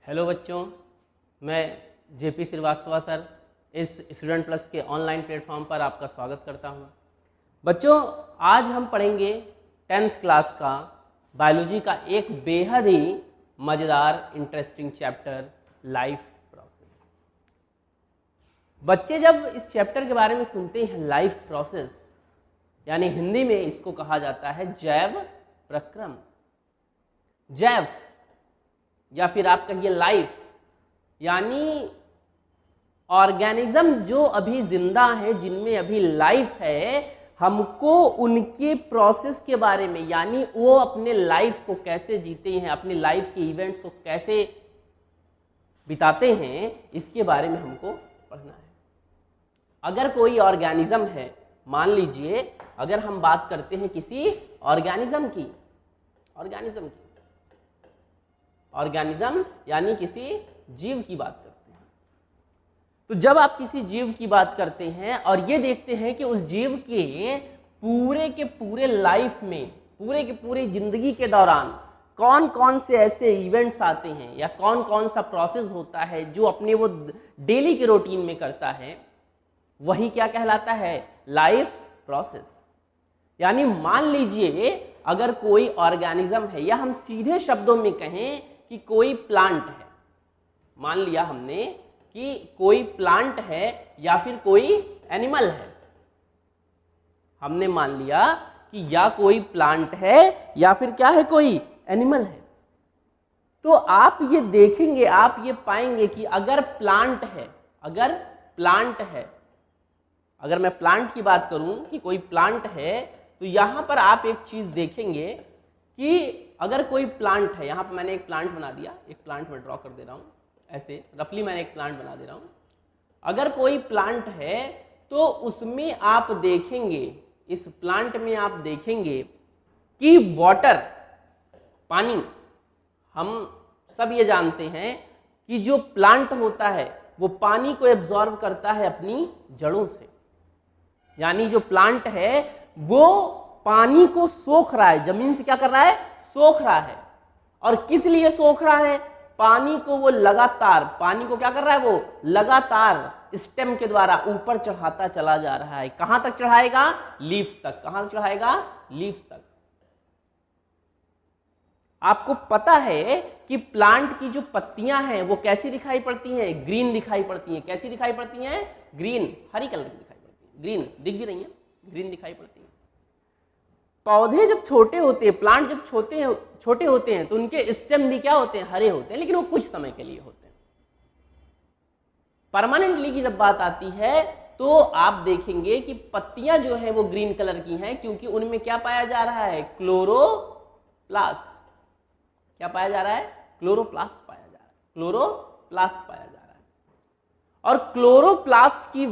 Hello बच्चों, मैं JP Srivastava sir इस स्टूडेंट प्लस के ऑनलाइन प्लेटफॉर्म पर आपका स्वागत करता हूं। बच्चों, आज हम पढ़ेंगे 10th क्लास का बायोलॉजी का एक बेहद ही मज़ेदार इंटरेस्टिंग चैप्टर लाइफ प्रोसेस। बच्चे जब इस चैप्टर के बारे में सुनते हैं लाइफ प्रोसेस, यानी हिंदी में इसको कहा जाता है जैव प्रक्रम, जैव या फिर आप कहिए लाइफ, यानी ऑर्गेनिज्म जो अभी जिंदा है, जिनमें अभी लाइफ है, हमको उनके प्रोसेस के बारे में, यानी वो अपने लाइफ को कैसे जीते हैं, अपने लाइफ के इवेंट्स को कैसे बिताते हैं, इसके बारे में हमको पढ़ना है। अगर कोई ऑर्गेनिज्म है, मान लीजिए अगर हम बात करते हैं किसी ऑर्गेनिज्म यानी किसी जीव की बात करते हैं, तो जब आप किसी जीव की बात करते हैं और ये देखते हैं कि उस जीव के पूरे लाइफ में, पूरे के पूरे जिंदगी के दौरान कौन कौन से ऐसे इवेंट्स आते हैं या कौन कौन सा प्रोसेस होता है जो अपने वो डेली के रूटीन में करता है, वही क्या कहलाता है? Life process. यानी मान लीजिए अगर कोई ऑर्गेनिज्म है, या हम सीधे शब्दों में कहें कि कोई प्लांट है, मान लिया हमने कि कोई प्लांट है या फिर कोई एनिमल है, हमने मान लिया कि या कोई प्लांट है या फिर क्या है, कोई एनिमल है। तो आप ये देखेंगे, आप ये पाएंगे कि अगर मैं प्लांट की बात करूं कि कोई प्लांट है, तो यहां पर आप एक चीज देखेंगे कि अगर कोई प्लांट है, यहां पर मैंने एक प्लांट बना दिया, एक प्लांट में ड्रॉ कर दे रहा हूं, ऐसे रफली मैंने एक प्लांट बना दे रहा हूं। अगर कोई प्लांट है तो उसमें आप देखेंगे, इस प्लांट में आप देखेंगे कि वाटर, पानी, हम सब ये जानते हैं कि जो प्लांट होता है वो पानी को एब्जॉर्ब करता है अपनी जड़ों से, यानी जो प्लांट है वो पानी को सोख रहा है, जमीन से क्या कर रहा है? सोख रहा है। और किस लिए सोख रहा है? पानी को वो लगातार, पानी को क्या कर रहा है? वो लगातार स्टेम के द्वारा ऊपर चढ़ाता चला जा रहा है। कहां तक चढ़ाएगा? लीव्स तक। कहां तक चढ़ाएगा? लीव्स तक। आपको पता है कि प्लांट की जो पत्तियां हैं वो कैसी दिखाई पड़ती हैं? ग्रीन दिखाई पड़ती हैं। कैसी दिखाई पड़ती हैं? ग्रीन, हरी कलर की दिखाई पड़ती है। ग्रीन दिख भी रही है, ग्रीन दिखाई पड़ती है। पौधे जब छोटे होते हैं, प्लांट जब छोटे होते हैं, तो उनके स्टेम भी क्या होते हैं? हरे होते हैं, लेकिन वो कुछ समय के लिए होते हैं। परमानेंटली की जब बात आती है तो आप देखेंगे कि पत्तियां जो है वो ग्रीन कलर की हैं, क्योंकि उनमें क्या पाया जा रहा है? क्लोरोप्लास्ट। क्या पाया जा रहा है? क्लोरोप्लास्ट पाया जा रहा है। क्लोरोप्लास्ट पाया जा रहा है। और क्लोरोप्लास्ट की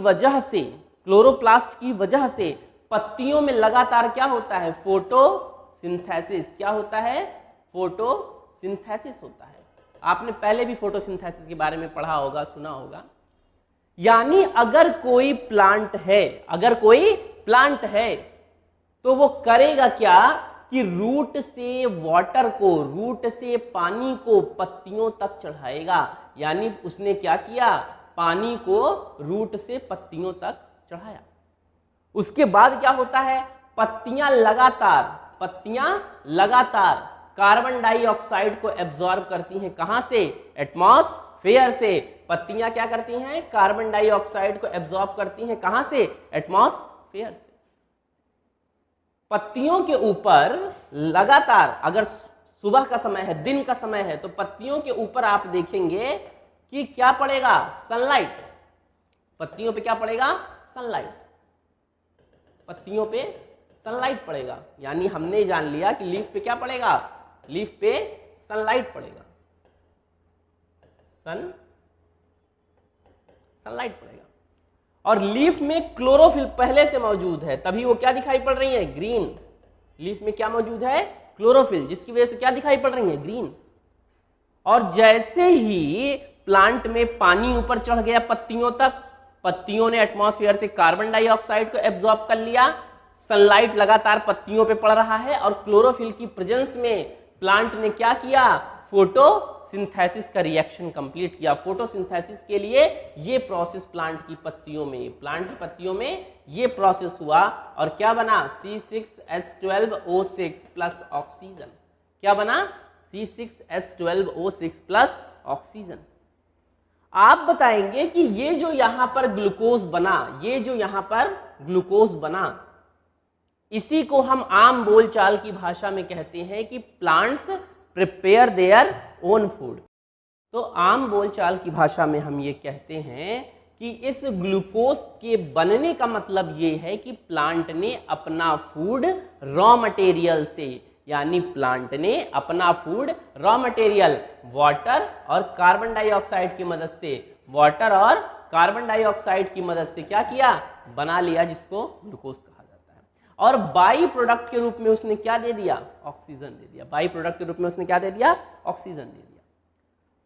वजह से पत्तियों में लगातार क्या होता है? फोटोसिंथेसिस। क्या होता है? फोटोसिंथेसिस होता है। आपने पहले भी फोटोसिंथेसिस के बारे में पढ़ा होगा, सुना होगा। यानी अगर कोई प्लांट है तो वो करेगा क्या कि रूट से वाटर को, रूट से पानी को पत्तियों तक चढ़ाएगा। यानी उसने क्या किया? पानी को रूट से पत्तियों तक चढ़ाया। उसके बाद क्या होता है? पत्तियां लगातार कार्बन डाइऑक्साइड को एब्जॉर्ब करती हैं। कहां से? एटमॉस्फेयर से। पत्तियां क्या करती हैं? कार्बन डाइऑक्साइड को एब्जॉर्ब करती हैं। कहां से? एटमॉस्फेयर से। पत्तियों के ऊपर लगातार, अगर सुबह का समय है, दिन का समय है, तो पत्तियों के ऊपर आप देखेंगे कि क्या पड़ेगा? सनलाइट। पत्तियों पे क्या पड़ेगा? सनलाइट। पत्तियों पे सनलाइट पड़ेगा। यानी हमने जान लिया कि लीफ पे क्या पड़ेगा? लीफ पे सनलाइट पड़ेगा, सनलाइट पड़ेगा। और लीफ में क्लोरोफिल पहले से मौजूद है, तभी वो क्या दिखाई पड़ रही है? ग्रीन। लीफ में क्या मौजूद है? क्लोरोफिल, जिसकी वजह से क्या दिखाई पड़ रही है? ग्रीन। और जैसे ही प्लांट में पानी ऊपर चढ़ गया पत्तियों तक, पत्तियों ने एटमॉस्फेयर से कार्बन डाइऑक्साइड को एब्जॉर्ब कर लिया, सनलाइट लगातार पत्तियों पे पड़ रहा है, और क्लोरोफिल की प्रेजेंस में प्लांट ने क्या किया? फोटोसिंथेसिस का रिएक्शन कंप्लीट किया। फोटोसिंथेसिस के लिए ये प्रोसेस प्लांट की पत्तियों में ये प्रोसेस हुआ और क्या बना, C6H12O6 प्लस ऑक्सीजन। क्या बना, C6H12O6 प्लस ऑक्सीजन। आप बताएंगे कि ये जो यहां पर ग्लूकोज बना, इसी को हम आम बोलचाल की भाषा में कहते हैं कि plants prepare their own food. तो आम बोलचाल की भाषा में हम ये कहते हैं कि इस ग्लूकोज के बनने का मतलब ये है कि प्लांट ने अपना फूड रॉ मटेरियल से, यानी प्लांट ने अपना फूड रॉ मटेरियल वाटर और कार्बन डाइऑक्साइड की मदद से क्या किया, बना लिया, जिसको ग्लूकोज कहा जाता है। और बाई प्रोडक्ट के रूप में उसने क्या दे दिया, ऑक्सीजन दे दिया। बाई प्रोडक्ट के रूप में उसने क्या दे दिया, ऑक्सीजन दे दिया।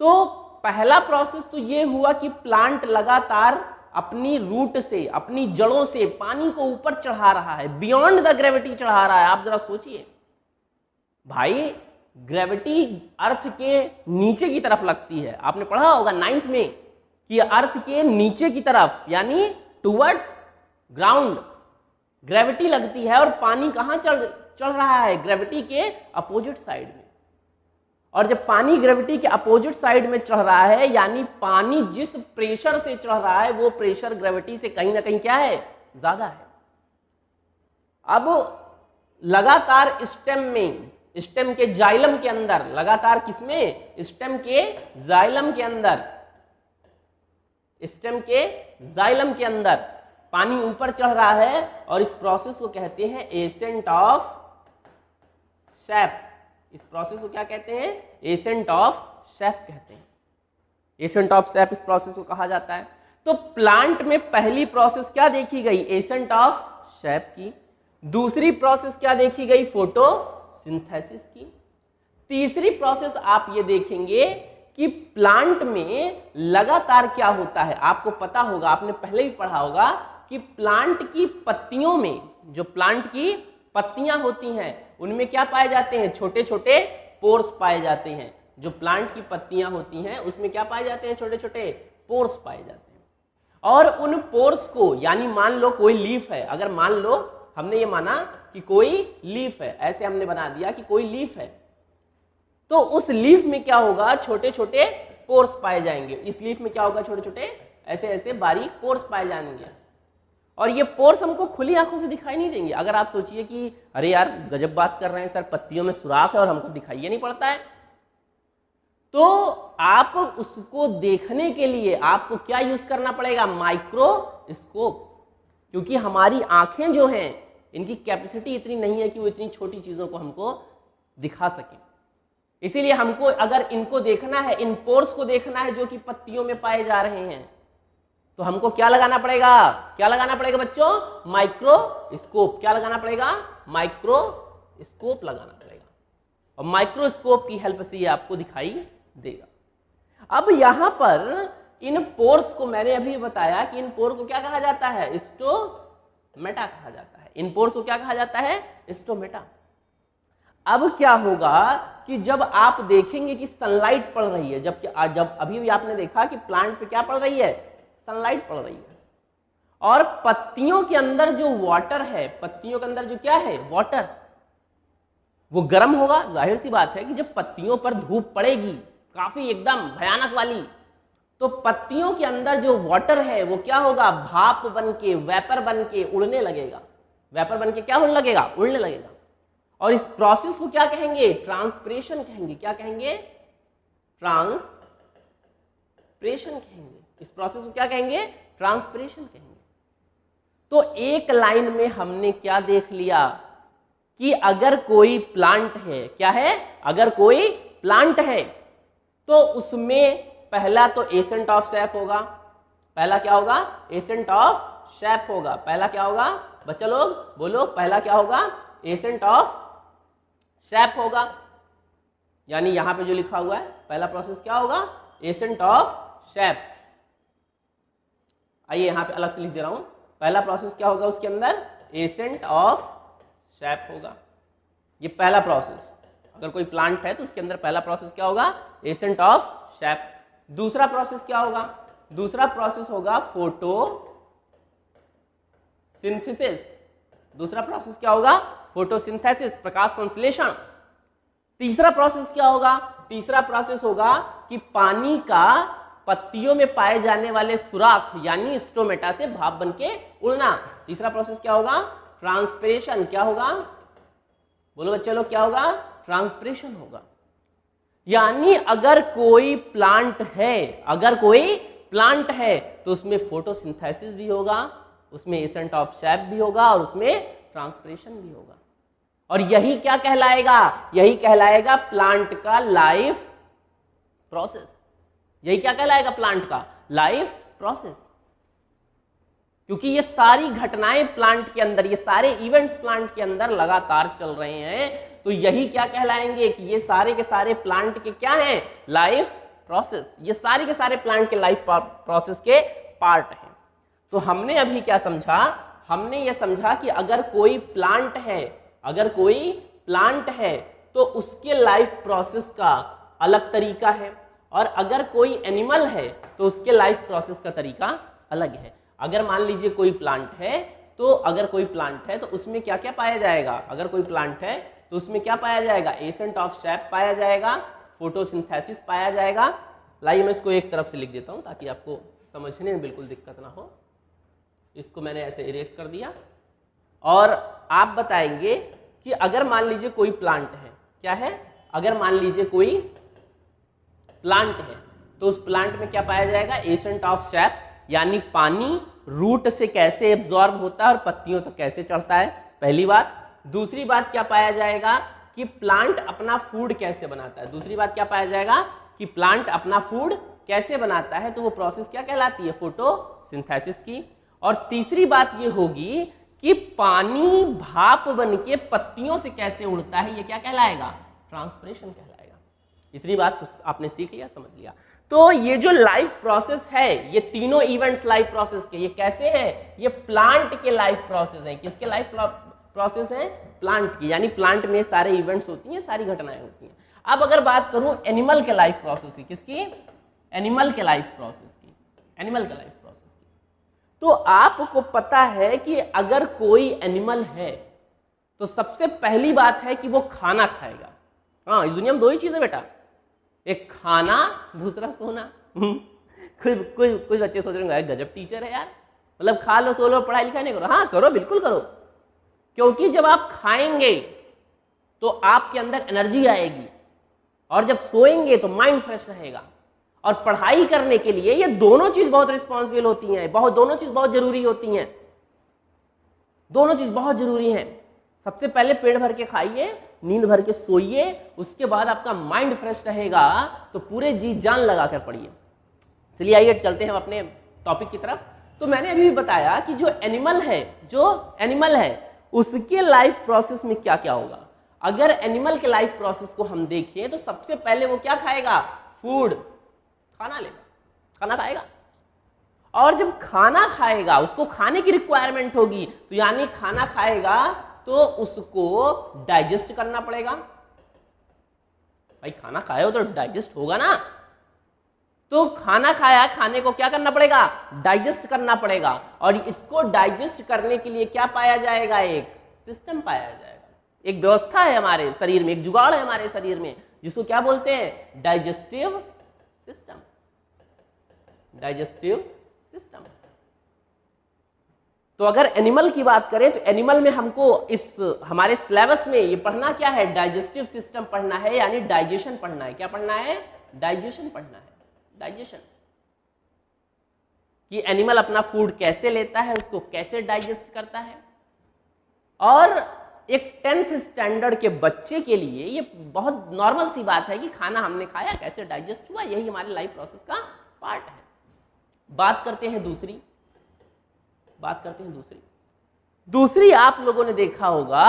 तो पहला प्रोसेस तो ये हुआ कि प्लांट लगातार अपनी रूट से, अपनी जड़ों से पानी को ऊपर चढ़ा रहा है, बियॉन्ड द ग्रेविटी चढ़ा रहा है। आप जरा सोचिए भाई, ग्रेविटी अर्थ के नीचे की तरफ लगती है। आपने पढ़ा होगा 9th में कि अर्थ के नीचे की तरफ, यानी टुवर्ड्स ग्राउंड ग्रेविटी लगती है, और पानी कहां चढ़ रहा है, ग्रेविटी के अपोजिट साइड में। और जब पानी ग्रेविटी के अपोजिट साइड में चढ़ रहा है, यानी पानी जिस प्रेशर से चढ़ रहा है वो प्रेशर ग्रेविटी से कहीं ना कहीं क्या है, ज्यादा है। अब लगातार स्टेम के जाइलम के अंदर, लगातार किसमें, स्टेम के जाइलम के अंदर पानी ऊपर चढ़ रहा है, और इस प्रोसेस को कहते हैं एसेंट ऑफ सैप। इस प्रोसेस को क्या कहते हैं, एसेंट ऑफ सैप कहते हैं। एसेंट ऑफ सैप इस प्रोसेस को कहा जाता है। तो प्लांट में पहली प्रोसेस क्या देखी गई, एसेंट ऑफ सैप की। दूसरी प्रोसेस क्या देखी गई, फोटोसिंथेसिस की। तीसरी प्रोसेस आप ये देखेंगे कि प्लांट में लगातार क्या होता है। आपको पता होगा, आपने पहले भी पढ़ा होगा कि प्लांट की पत्तियों में, जो प्लांट की पत्तियां होती हैं, उनमें क्या पाए जाते हैं, छोटे छोटे पोर्स पाए जाते हैं। जो प्लांट की पत्तियां होती हैं उसमें क्या पाए जाते हैं, छोटे छोटे पोर्स पाए जाते हैं। और उन पोर्स को, यानी मान लो कोई लीफ है, अगर मान लो हमने ये माना कि कोई लीफ है, ऐसे हमने बना दिया कि कोई लीफ है, तो उस लीफ में क्या होगा, छोटे छोटे पोर्स पाए जाएंगे। इस लीफ में क्या होगा, छोटे छोटे ऐसे ऐसे बारीक पोर्स पाए जाएंगे। और ये पोर्स हमको खुली आंखों से दिखाई नहीं देंगे। अगर आप सोचिए कि अरे यार गजब बात कर रहे हैं सर, पत्तियों में सुराख है और हमको दिखाई नहीं पड़ता है, तो आप उसको देखने के लिए आपको क्या यूज करना पड़ेगा, माइक्रोस्कोप। क्योंकि हमारी आंखें जो हैं, इनकी कैपेसिटी इतनी नहीं है कि वो इतनी छोटी चीजों को हमको दिखा सके। इसीलिए हमको अगर इनको देखना है, इन पोर्स को देखना है जो कि पत्तियों में पाए जा रहे हैं, तो हमको क्या लगाना पड़ेगा, क्या लगाना पड़ेगा बच्चों, माइक्रोस्कोप। क्या लगाना पड़ेगा, माइक्रोस्कोप लगाना पड़ेगा, और माइक्रोस्कोप की हेल्प से ये आपको दिखाई देगा। अब यहां पर इन पोर्स को, मैंने अभी बताया कि इन पोर को क्या कहा जाता है, स्टोमेटा कहा जाता है। इन पोर्स को क्या कहा जाता है, स्टोमेटा। अब क्या होगा कि जब आप देखेंगे कि सनलाइट पड़ रही है, जब अभी भी आपने देखा कि प्लांट पे क्या पड़ रही है, सनलाइट पड़ रही है, और पत्तियों के अंदर जो वाटर है, पत्तियों के अंदर जो क्या है, वाटर, वो गर्म होगा। जाहिर सी बात है कि जब पत्तियों पर धूप पड़ेगी काफी एकदम भयानक वाली, तो पत्तियों के अंदर जो वाटर है वो क्या होगा, भाप बन के, वेपर बन के उड़ने लगेगा। वेपर बन के क्या होने लगेगा, उड़ने लगेगा। और इस प्रोसेस को क्या कहेंगे, ट्रांसपिरेशन कहेंगे। क्या कहेंगे, ट्रांसपिरेशन कहेंगे। इस प्रोसेस को क्या कहेंगे, ट्रांसपिरेशन कहेंगे। तो एक लाइन में हमने क्या देख लिया कि अगर कोई प्लांट है, क्या है, अगर कोई प्लांट है तो उसमें पहला तो एसेंट ऑफ सैप होगा। पहला क्या होगा, एसेंट ऑफ सैप होगा। पहला क्या होगा, बच्चा लोग बोलो, पहला क्या होगा, एसेंट ऑफ सैप होगा। यानी यहां पे जो लिखा हुआ है, पहला प्रोसेस क्या होगा, एसेंट ऑफ सैप। आइए यहां पे अलग से लिख दे रहा हूं, पहला प्रोसेस क्या होगा, उसके अंदर एसेंट ऑफ सैप होगा। ये पहला प्रोसेस। अगर कोई प्लांट है तो उसके अंदर पहला प्रोसेस क्या होगा, एसेंट ऑफ शेप। दूसरा प्रोसेस क्या होगा, दूसरा प्रोसेस होगा फोटोसिंथेसिस। दूसरा प्रोसेस क्या होगा, फोटोसिंथेसिस, प्रकाश संश्लेषण। तीसरा प्रोसेस क्या होगा, तीसरा प्रोसेस होगा कि पानी का पत्तियों में पाए जाने वाले सुराख यानी स्टोमेटा से भाप बनके उड़ना। तीसरा प्रोसेस क्या होगा, ट्रांसपिरेशन। क्या होगा, बोलो बच्चे लोग, क्या होगा, ट्रांसपिरेशन होगा। यानी अगर कोई प्लांट है, अगर कोई प्लांट है तो उसमें फोटोसिंथेसिस भी होगा, उसमें एसेंट ऑफ शेप भी होगा और उसमें ट्रांसपिरेशन भी होगा। और यही क्या कहलाएगा, यही कहलाएगा प्लांट का लाइफ प्रोसेस। यही क्या कहलाएगा, प्लांट का लाइफ प्रोसेस। क्योंकि ये सारी घटनाएं प्लांट के अंदर, ये सारे इवेंट्स प्लांट के अंदर लगातार चल रहे हैं, तो यही क्या कहलाएंगे कि ये सारे के सारे प्लांट के क्या हैं, लाइफ प्रोसेस। ये सारे के सारे प्लांट के लाइफ प्रोसेस के पार्ट हैं। तो हमने अभी क्या समझा, हमने ये समझा कि अगर कोई प्लांट है, अगर कोई प्लांट है तो उसके लाइफ प्रोसेस का अलग तरीका है, और अगर कोई एनिमल है तो उसके लाइफ प्रोसेस का तरीका अलग है। अगर मान लीजिए कोई प्लांट है, तो अगर कोई प्लांट है तो उसमें क्या क्या पाया जाएगा, अगर कोई प्लांट है तो उसमें क्या पाया जाएगा, एसेंट ऑफ शेप पाया जाएगा, फोटोसिंथेसिस पाया जाएगा। लाइए मैं इसको एक तरफ से लिख देता हूं ताकि आपको समझने में बिल्कुल दिक्कत ना हो। इसको मैंने ऐसे इरेज कर दिया, और आप बताएंगे कि अगर मान लीजिए कोई प्लांट है, क्या है, अगर मान लीजिए कोई प्लांट है तो उस प्लांट में क्या पाया जाएगा, एसेंट ऑफ शेप, यानी पानी रूट से कैसे एब्जॉर्ब होता है और पत्तियों तक कैसे चढ़ता है, पहली बात। दूसरी बात क्या पाया जाएगा कि प्लांट अपना फूड कैसे बनाता है। दूसरी बात क्या पाया जाएगा कि प्लांट अपना फूड कैसे बनाता है, तो वो प्रोसेस क्या कहलाती है, फोटोसिंथेसिस की। और तीसरी बात ये होगी कि पानी भाप बनके पत्तियों से कैसे उड़ता है, ये क्या कहलाएगा, ट्रांसपिरेशन कहलाएगा। इतनी बात आपने सीख लिया, समझ लिया। तो ये जो लाइफ प्रोसेस है, ये तीनों इवेंट्स लाइफ प्रोसेस के, ये कैसे हैं, ये प्लांट के लाइफ प्रोसेस हैं। किसके लाइफ प्रोसेस हैं, प्लांट की। यानी प्लांट में सारे इवेंट्स होती हैं, सारी घटनाएं होती हैं। अब अगर बात करूं एनिमल के लाइफ प्रोसेस की, किसकी, एनिमल के लाइफ प्रोसेस की, एनिमल के लाइफ प्रोसेस की, तो आपको पता है कि अगर कोई एनिमल है तो सबसे पहली बात है कि वो खाना खाएगा। हाँ, इस दुनिया में दो ही चीजें बेटा, एक खाना, दूसरा सोना। कुछ बच्चे सोच रहे होंगे गजब टीचर है यार, मतलब खा लो सो लो पढ़ाई लिखाई नहीं करो। हाँ करो, बिल्कुल करो, क्योंकि जब आप खाएंगे तो आपके अंदर एनर्जी आएगी, और जब सोएंगे तो माइंड फ्रेश रहेगा। और पढ़ाई करने के लिए ये दोनों चीज बहुत रिस्पॉन्सिबल होती हैं, दोनों चीज बहुत जरूरी होती हैं, दोनों चीज बहुत जरूरी हैं। सबसे पहले पेट भर के खाइए, नींद भर के सोइए, उसके बाद आपका माइंड फ्रेश रहेगा तो पूरे जी जान लगाकर पढ़िए। चलिए आइए चलते हैं अपने टॉपिक की तरफ। तो मैंने अभी भी बताया कि जो एनिमल है उसके लाइफ प्रोसेस में क्या क्या होगा। अगर एनिमल के लाइफ प्रोसेस को हम देखें तो सबसे पहले वो क्या खाएगा, फूड, खाना लेगा, खाना खाएगा। और जब खाना खाएगा, उसको खाने की रिक्वायरमेंट होगी, तो यानी खाना खाएगा तो उसको डाइजेस्ट करना पड़ेगा। भाई खाना खाए हो तो डाइजेस्ट होगा ना, तो खाना खाया, खाने को क्या करना पड़ेगा, डाइजेस्ट करना पड़ेगा। और इसको डाइजेस्ट करने के लिए क्या पाया जाएगा, एक सिस्टम पाया जाएगा, एक व्यवस्था है हमारे शरीर में, एक जुगाड़ है हमारे शरीर में, जिसको क्या बोलते हैं, डाइजेस्टिव सिस्टम, डाइजेस्टिव सिस्टम। तो अगर एनिमल की बात करें तो एनिमल में हमको इस हमारे सिलेबस में ये पढ़ना क्या है, डाइजेस्टिव सिस्टम पढ़ना है, यानी डाइजेशन पढ़ना है। क्या पढ़ना है, डाइजेशन पढ़ना है, डाइजेशन, कि एनिमल अपना फूड कैसे लेता है, उसको कैसे डाइजेस्ट करता है। और एक 10th स्टैंडर्ड के बच्चे के लिए ये बहुत नॉर्मल सी बात है कि खाना हमने खाया, कैसे डाइजेस्ट हुआ, यही हमारे लाइफ प्रोसेस का पार्ट है। बात करते हैं दूसरी, दूसरी आप लोगों ने देखा होगा,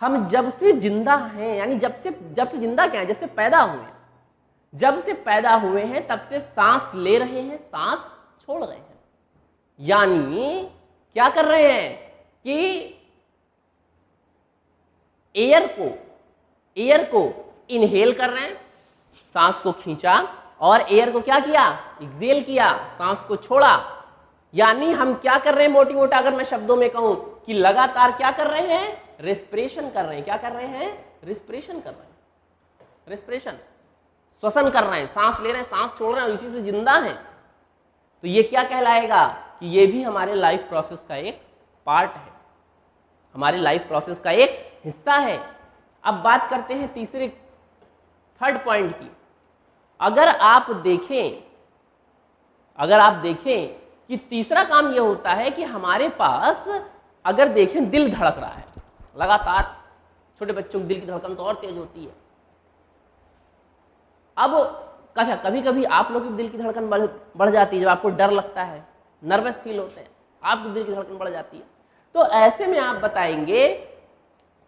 हम जब से जिंदा हैं, यानी जब से जिंदा क्या है, जब से पैदा हुए हैं, जब से पैदा हुए हैं तब से सांस ले रहे हैं, सांस छोड़ रहे हैं। यानी क्या कर रहे हैं कि एयर को एयर को इनहेल कर रहे हैं, सांस को खींचा, और एयर को क्या किया, एक्सेल किया, सांस को छोड़ा। यानी हम क्या कर रहे हैं, मोटी मोटा अगर मैं शब्दों में कहूं कि लगातार क्या कर रहे हैं, रेस्पिरेशन कर रहे हैं। क्या कर रहे हैं, रेस्पिरेशन कर रहे हैं, रेस्पिरेशन, श्वसन कर रहे हैं, सांस ले रहे हैं, सांस छोड़ रहे हैं, इसी से जिंदा हैं। तो ये क्या कहलाएगा कि ये भी हमारे लाइफ प्रोसेस का एक पार्ट है, हमारे लाइफ प्रोसेस का एक हिस्सा है। अब बात करते हैं तीसरे, थर्ड पॉइंट की। अगर आप देखें कि तीसरा काम यह होता है कि हमारे पास अगर देखें दिल धड़क रहा है लगातार, छोटे बच्चों की दिल की धड़कन तो और तेज होती है। अब अच्छा, कभी कभी आप लोग की दिल की धड़कन बढ़ जाती है, जब आपको डर लगता है, नर्वस फील होते हैं, आपकी दिल की धड़कन बढ़ जाती है। तो ऐसे में आप बताएंगे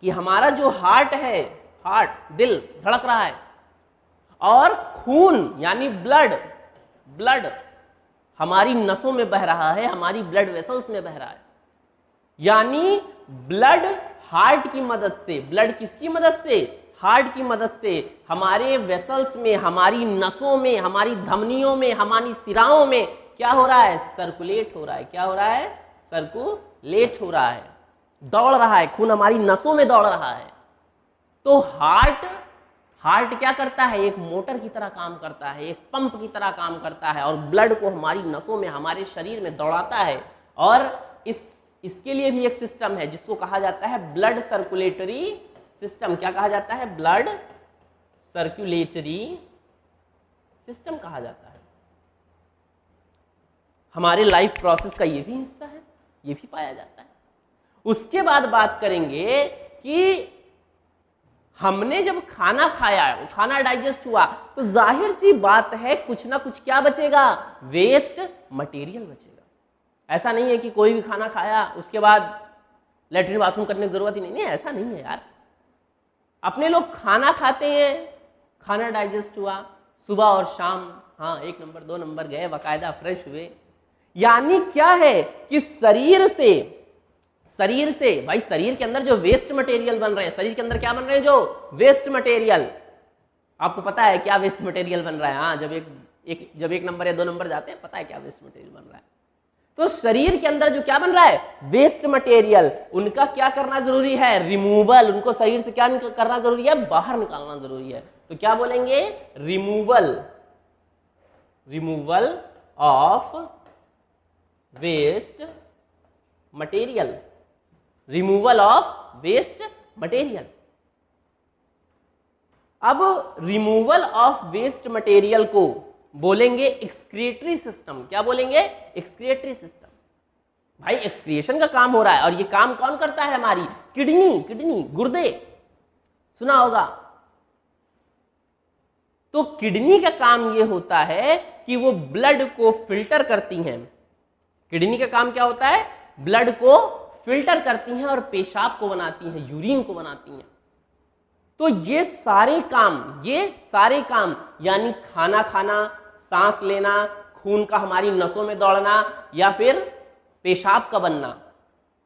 कि हमारा जो हार्ट है, हार्ट, दिल धड़क रहा है, और खून यानी ब्लड हमारी नसों में बह रहा है, हमारी ब्लड वेसल्स में बह रहा है। यानी ब्लड हार्ट की मदद से, ब्लड किसकी मदद से, हार्ट की मदद से हमारे वेसल्स में, हमारी नसों में, हमारी धमनियों में, हमारी सिराओं में क्या हो रहा है, सर्कुलेट हो रहा है। क्या हो रहा है, सर्कुलेट हो रहा है, दौड़ रहा है, खून हमारी नसों में दौड़ रहा है। तो हार्ट क्या करता है, एक मोटर की तरह काम करता है, एक पंप की तरह काम करता है, और ब्लड को हमारी नसों में, हमारे शरीर में दौड़ाता है। और इसके लिए भी एक सिस्टम है जिसको कहा जाता है ब्लड सर्कुलेटरी सिस्टम। क्या कहा जाता है, ब्लड सर्कुलेटरी सिस्टम कहा जाता है। हमारे लाइफ प्रोसेस का ये भी हिस्सा है, ये भी पाया जाता है। उसके बाद बात करेंगे कि हमने जब खाना खाया, खाना डाइजेस्ट हुआ, तो जाहिर सी बात है कुछ ना कुछ क्या बचेगा, वेस्ट मटेरियल बचेगा। ऐसा नहीं है कि कोई भी खाना खाया उसके बाद लेटरिन बाथरूम करने की जरूरत ही नहीं है, ऐसा नहीं है यार। अपने लोग खाना खाते हैं, खाना डाइजेस्ट हुआ, सुबह और शाम, हाँ 1 नंबर 2 नंबर गए, बाकायदा फ्रेश हुए। यानी क्या है कि शरीर से भाई, शरीर के अंदर जो वेस्ट मटेरियल बन रहे हैं, शरीर के अंदर क्या बन रहे हैं, जो वेस्ट मटेरियल, आपको पता है क्या वेस्ट मटेरियल बन रहा है। हाँ, जब एक नंबर या 2 नंबर जाते हैं, पता है क्या वेस्ट मटेरियल बन रहा है। तो शरीर के अंदर जो क्या बन रहा है, वेस्ट मटेरियल, उनका क्या करना जरूरी है, रिमूवल। उनको शरीर से क्या करना जरूरी है, बाहर निकालना जरूरी है। तो क्या बोलेंगे, removal of waste material, removal of waste material. अब रिमूवल ऑफ वेस्ट मटेरियल को बोलेंगे एक्सक्रीटरी सिस्टम। क्या बोलेंगे, एक्सक्रीटरी सिस्टम। भाई एक्सक्रिएशन का काम हो रहा है, और ये काम कौन करता है, हमारी किडनी, गुर्दे, सुना होगा। तो किडनी का काम ये होता है कि वो ब्लड को फिल्टर करती हैं। किडनी का काम क्या होता है, ब्लड को फिल्टर करती हैं और पेशाब को बनाती हैं, यूरिन को बनाती हैं। तो ये सारे काम यानी खाना खाना, सांस लेना, खून का हमारी नसों में दौड़ना, या फिर पेशाब का बनना,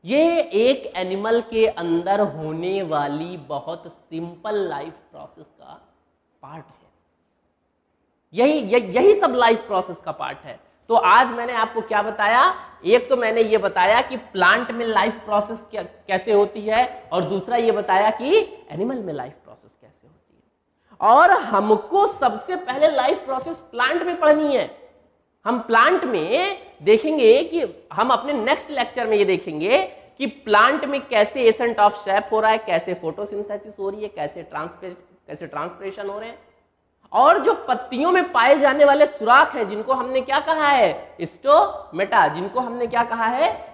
ये एक एनिमल के अंदर होने वाली बहुत सिंपल लाइफ प्रोसेस का पार्ट है। यही सब लाइफ प्रोसेस का पार्ट है। तो आज मैंने आपको क्या बताया, एक तो मैंने ये बताया कि प्लांट में लाइफ प्रोसेस कैसे होती है, और दूसरा ये बताया कि एनिमल में लाइफ प्रोसेस कैसे होती है। और हमको सबसे पहले लाइफ प्रोसेस प्लांट में पढ़नी है। हम प्लांट में देखेंगे कि हम अपने नेक्स्ट लेक्चर में ये देखेंगे कि प्लांट में कैसे एसेंट ऑफ शेप हो रहा है, कैसे फोटोसिंथेसिस हो रही है, कैसे ट्रांसपिरेशन हो रहे हैं, और जो पत्तियों में पाए जाने वाले सुराख हैं, जिनको हमने क्या कहा है, स्टोमेटा,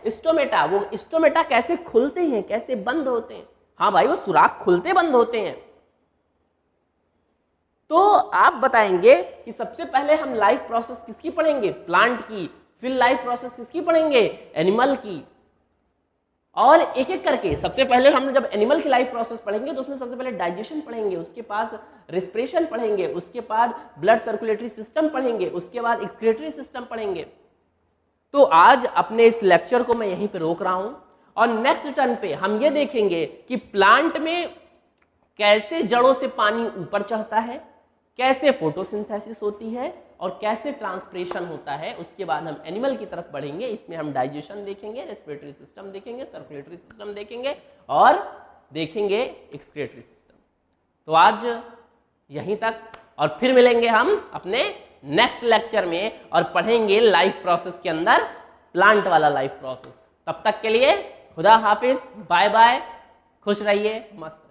स्टोमेटा, वो स्टोमेटा कैसे खुलते हैं, कैसे बंद होते हैं। हाँ भाई, वो सुराख खुलते बंद होते हैं। तो आप बताएंगे कि सबसे पहले हम लाइफ प्रोसेस किसकी पढ़ेंगे, प्लांट की, फिर लाइफ प्रोसेस किसकी पढ़ेंगे, एनिमल की, और एक एक करके सबसे पहले हम जब एनिमल की लाइफ प्रोसेस पढ़ेंगे तो उसमें सबसे पहले डाइजेशन पढ़ेंगे, उसके पास रेस्पिरेशन पढ़ेंगे, उसके बाद ब्लड सर्कुलेटरी सिस्टम पढ़ेंगे, उसके बाद एक्सक्रीटरी सिस्टम पढ़ेंगे। तो आज अपने इस लेक्चर को मैं यहीं पे रोक रहा हूं, और नेक्स्ट टर्न पे हम ये देखेंगे कि प्लांट में कैसे जड़ों से पानी ऊपर चढ़ता है, कैसे फोटोसिंथेसिस होती है और कैसे ट्रांसप्रेशन होता है। उसके बाद हम एनिमल की तरफ बढ़ेंगे, इसमें हम डाइजेशन देखेंगे, रेस्पिरेटरी सिस्टम देखेंगे, सर्कुलेटरी सिस्टम देखेंगे और देखेंगे एक्सक्रीटरी सिस्टम। तो आज यहीं तक, और फिर मिलेंगे हम अपने नेक्स्ट लेक्चर में और पढ़ेंगे लाइफ प्रोसेस के अंदर प्लांट वाला लाइफ प्रोसेस। तब तक के लिए खुदा हाफिज, बाय बाय, खुश रहिए, मस्त।